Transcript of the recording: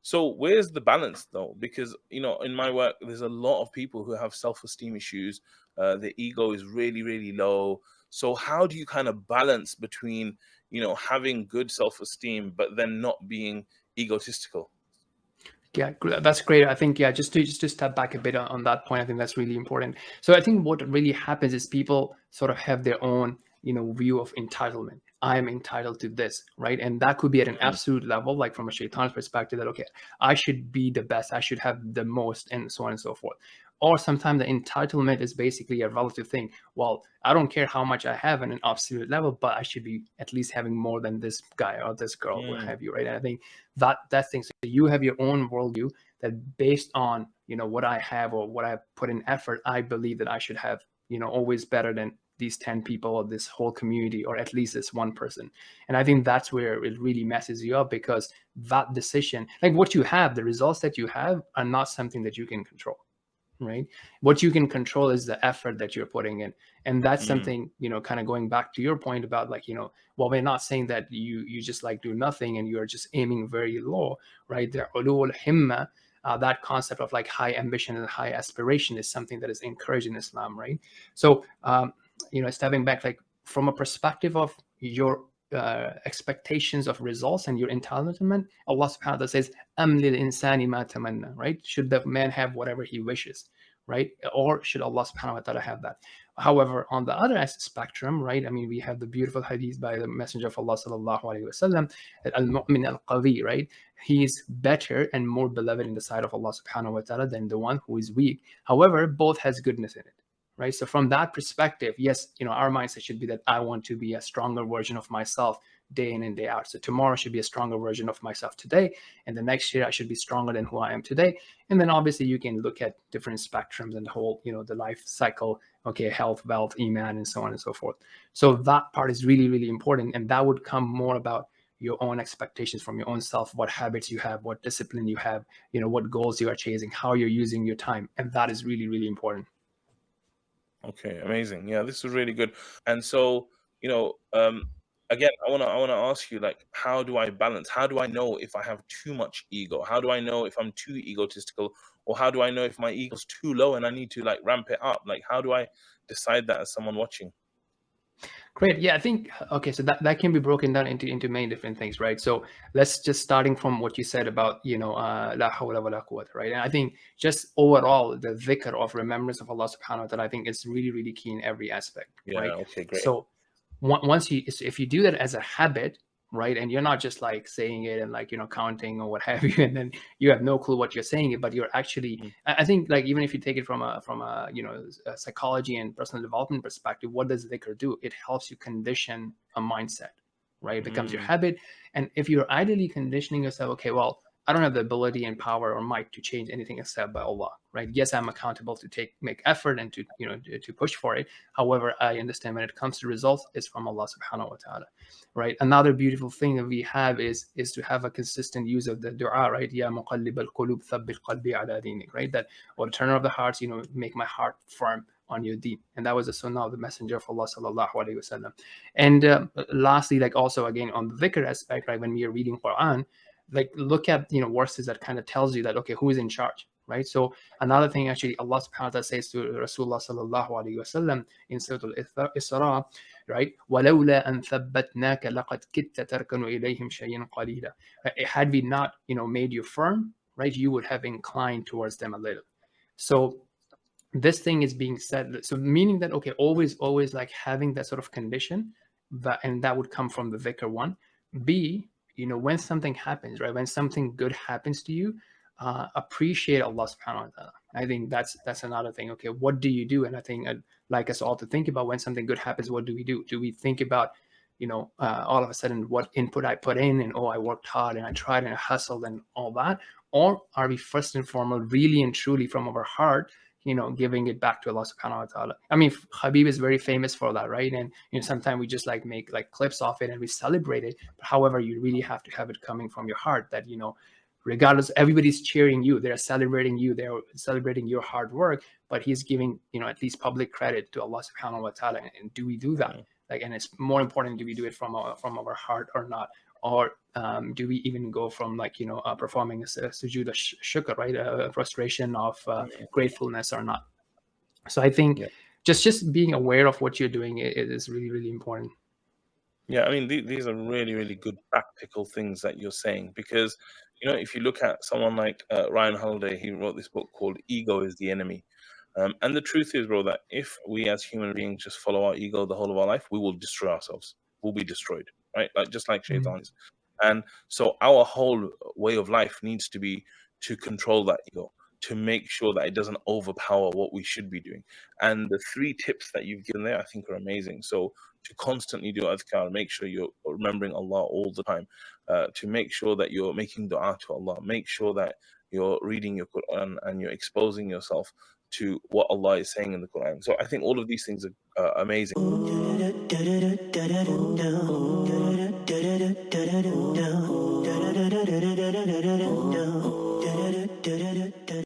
So where's the balance though? Because in my work, there's a lot of people who have self-esteem issues. The ego is really, really low. So how do you kind of balance between having good self-esteem but then not being egotistical? Yeah, that's great. I think, yeah, just to step back a bit on that point, I think that's really important. So I think what really happens is people sort of have their own, view of entitlement. I am entitled to this, right? And that could be at an Mm, absolute level, like from a shaitan's perspective, that, okay, I should be the best, I should have the most, and so on and so forth. Or sometimes the entitlement is basically a relative thing. Well, I don't care how much I have on an absolute level, but I should be at least having more than this guy or this girl, what mm, have you, right? And I think that thing. So you have your own worldview that based on what I have or what I've put in effort, I believe that I should have always better than these 10 people or this whole community or at least this one person. And I think that's where it really messes you up, because that decision, like what you have, the results that you have are not something that you can control, right? What you can control is the effort that you're putting in. And that's mm. something, kind of going back to your point about, like, well, we're not saying that you just like do nothing and you're just aiming very low, right? The ulul himma, that concept of like high ambition and high aspiration is something that is encouraged in Islam, right? So stepping back, like from a perspective of your expectations of results and your entitlement, Allah subhanahu wa ta'ala says, Am lil insani ma tamanna, right? Should the man have whatever he wishes, right? Or should Allah subhanahu wa ta'ala have that? However, on the other spectrum, right? I mean, we have the beautiful hadith by the Messenger of Allah sallallahu alaihi wasallam, that al-mu'min al-qawi, right? He is better and more beloved in the sight of Allah subhanahu wa ta'ala than the one who is weak. However, both has goodness in it, right? So from that perspective, yes, our mindset should be that I want to be a stronger version of myself day in and day out. So tomorrow should be a stronger version of myself today, and the next year I should be stronger than who I am today. And then obviously you can look at different spectrums and the whole, the life cycle, okay, health, wealth, iman, and so on and so forth. So that part is really, really important, and that would come more about your own expectations from your own self, what habits you have, what discipline you have, what goals you are chasing, how you're using your time, and that is really, really important. Okay, amazing. Yeah, this is really good. And so, you know, um, again, I wanna ask you, like, how do I balance? How do I know if I have too much ego? How do I know if I'm too egotistical, or how do I know if my ego's too low and I need to like ramp it up? Like, how do I decide that as someone watching? Great. Yeah, I think, okay, so that can be broken down into many different things, right? So let's just starting from what you said about, la hawla wa la quwwata, right? And I think just overall, the dhikr of remembrance of Allah subhanahu wa ta'ala, I think is really, really key in every aspect, Yeah. right? Okay. Great. So once if you do that as a habit, right, and you're not just like saying it and like counting or what have you, and then you have no clue what you're saying it, but you're actually, Mm, I think, like, even if you take it from a a psychology and personal development perspective, what does dhikr do? It helps you condition a mindset, right? It becomes your mm, habit. And if you're ideally conditioning yourself, okay, well, I don't have the ability and power or might to change anything except by Allah, right? Yes, I'm accountable to make effort and to to push for it. However, I understand when it comes to results, it's from Allah subhanahu wa ta'ala, right? Another beautiful thing that we have is to have a consistent use of the dua, right? Ya muqallib al-qulub thabbit qalbi ala dinik, right? That, or turner of the hearts, make my heart firm on your deen. And that was the sunnah of the Messenger of Allah sallallahu alaihi wasallam. And lastly, like also again on the dhikr aspect, right? When we are reading Quran, like look at verses that kind of tells you that, okay, who is in charge, right? So another thing, actually, Allah subhanahu wa ta'ala says to Rasulullah sallallahu alaihi wasallam in Surah Al-Isra, right? وَلَوْلَا أَن ثَبَّتْنَاكَ لَقَدْ كِدْتَ تَرْكَنُ إِلَيْهِمْ شَيْئًا قَلِيلًا. Had we not, made you firm, right, you would have inclined towards them a little. So this thing is being said, so meaning that, okay, always like having that sort of condition, and that would come from the dhikr one. B, when something happens, right, when something good happens to you, appreciate Allah subhanahu wa ta'ala. I think that's another thing. Okay, what do you do? And I think I'd like us all to think about, when something good happens, what do we do? Do we think about all of a sudden what input I put in, and oh, I worked hard and I tried and I hustled and all that? Or are we first and foremost really and truly from our heart, giving it back to Allah subhanahu wa ta'ala? I mean, Habib is very famous for that, right? And sometimes we just like make like clips of it and we celebrate it. But however, you really have to have it coming from your heart, that regardless, everybody's cheering you, they're celebrating you, they're celebrating your hard work, but he's giving at least public credit to Allah subhanahu wa ta'ala. And do we do that? mm. Like, and it's more important, do we do it from our heart or not? or do we even go from like, performing a sujood shukr, right, frustration of gratefulness or not? So I think Yeah. just being aware of what you're doing is really, really important. Yeah, I mean, these are really, really good practical things that you're saying because, if you look at someone like Ryan Holiday, he wrote this book called Ego is the Enemy. And the truth is, bro, that if we as human beings just follow our ego the whole of our life, we will destroy ourselves. We'll be destroyed, right? Like just like Mm. shaitans. And so our whole way of life needs to be to control that ego, to make sure that it doesn't overpower what we should be doing. And the three tips that you've given there, I think, are amazing. So to constantly do adhkar, make sure you're remembering Allah all the time, to make sure that you're making dua to Allah, make sure that you're reading your Quran and you're exposing yourself to what Allah is saying in the Quran. So I think all of these things are amazing.